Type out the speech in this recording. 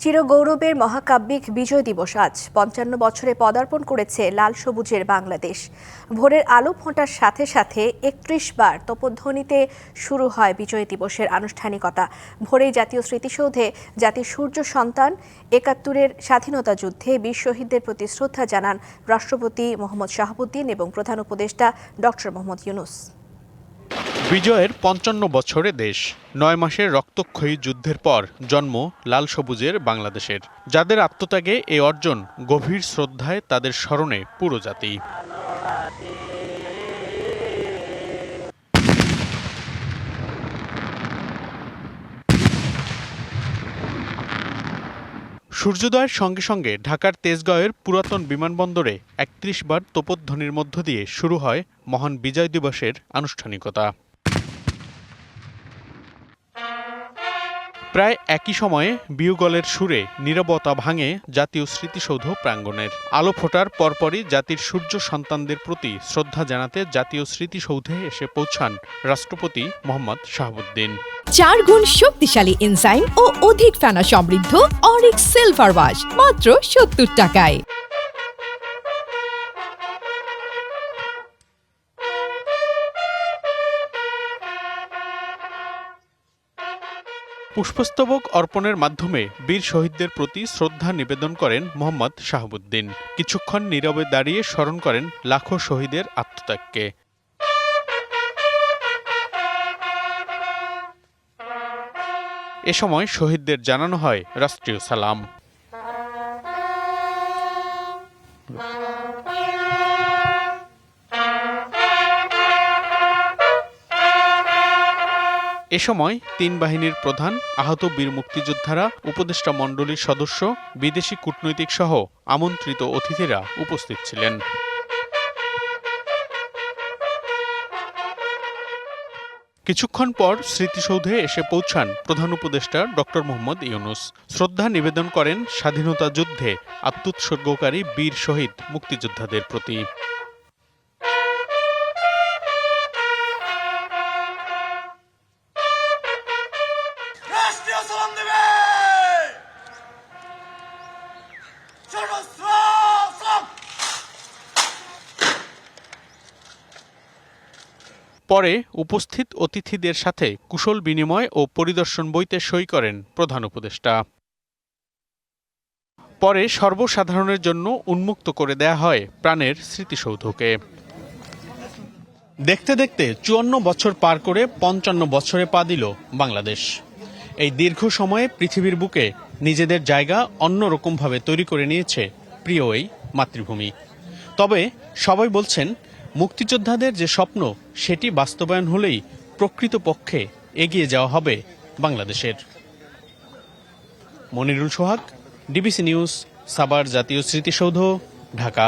চিরগৌরবের মহাকাব্যিক বিজয় দিবস আজ ৫৫ বছরে পদার্পণ করেছে লাল সবুজের বাংলাদেশ। ভোরের আলো ফোঁটার সাথে সাথে ৩১ বার তোপধ্বনিতে শুরু হয় বিজয় দিবসের আনুষ্ঠানিকতা। ভোরেই জাতীয় স্মৃতিসৌধে জাতির সূর্য সন্তান ৭১-এর স্বাধীনতা যুদ্ধে বীর শহীদদের প্রতি শ্রদ্ধা জানান রাষ্ট্রপতি মোহাম্মদ শাহাবুদ্দিন এবং প্রধান উপদেষ্টা ডক্টর মোহাম্মদ ইউনূস। বিজয়ের ৫৫ বছরে দেশ, ৯ মাসের রক্তক্ষয়ী যুদ্ধের পর জন্ম লাল সবুজের বাংলাদেশের। যাদের আত্মত্যাগে এই অর্জন, গভীর শ্রদ্ধায় তাদের স্মরণে পুরো জাতি। সূর্যোদয়ের সঙ্গে সঙ্গে ঢাকার তেজগাঁওয়ের পুরাতন বিমানবন্দরে ৩১ বার তোপধ্বনির মধ্য দিয়ে শুরু হয় মহান বিজয় দিবসের আনুষ্ঠানিকতা। প্রায় একই সময়ে বিউগলের সুরে নীরবতা ভাঙে জাতীয় স্মৃতিসৌধ প্রাঙ্গণের। আলো ফোটার পরপরই জাতির সূর্য সন্তানদের প্রতি শ্রদ্ধা জানাতে জাতীয় স্মৃতিসৌধে এসে পৌঁছান রাষ্ট্রপতি মোহাম্মদ শাহাবুদ্দিন। ৪ গুণ শক্তিশালী এনজাইম ও অধিক ফেনা সমৃদ্ধ অরিক সিলভার ওয়াশ মাত্র ৭০ টাকায়। পুষ্পস্তবক অর্পণের মাধ্যমে বীর শহীদদের প্রতি শ্রদ্ধা নিবেদন করেন মোহাম্মদ শাহাবুদ্দিন। কিছুক্ষণ নীরবে দাঁড়িয়ে স্মরণ করেন লাখো শহীদের আত্মত্যাগকে। এ সময় শহীদদের জানানো হয় রাষ্ট্রীয় সালাম। এ সময় ৩ বাহিনীর প্রধান, আহত বীর মুক্তিযোদ্ধারা, উপদেষ্টা মণ্ডলীর সদস্য, বিদেশি কূটনৈতিক সহ আমন্ত্রিত অতিথিরা উপস্থিত ছিলেন। কিছুক্ষণ পর স্মৃতিসৌধে এসে পৌঁছান প্রধান উপদেষ্টা ডক্টর মোহাম্মদ ইউনূস। শ্রদ্ধা নিবেদন করেন স্বাধীনতা যুদ্ধে আত্মোৎসর্গকারী বীর শহীদ মুক্তিযোদ্ধাদের প্রতি। পরে উপস্থিত অতিথিদের সাথে কুশল বিনিময় ও পরিদর্শন বইতে সই করেন প্রধান উপদেষ্টা। পরে সর্বসাধারণের জন্য উন্মুক্ত করে দেয়া হয় প্রাণের স্মৃতিসৌধকে। দেখতে দেখতে ৫৪ বছর পার করে ৫৫ বছরে পা দিল বাংলাদেশ। এই দীর্ঘ সময়ে পৃথিবীর বুকে নিজেদের জায়গা অন্যরকমভাবে তৈরি করে নিয়েছে প্রিয় এই মাতৃভূমি। তবে সবাই বলছেন, মুক্তিযোদ্ধাদের যে স্বপ্ন সেটি বাস্তবায়ন হলেই প্রকৃতপক্ষে এগিয়ে যাওয়া হবে বাংলাদেশের। মনিরুল সোহাগ, ডিবিসি নিউজ, সাভার জাতীয় স্মৃতিসৌধ, ঢাকা।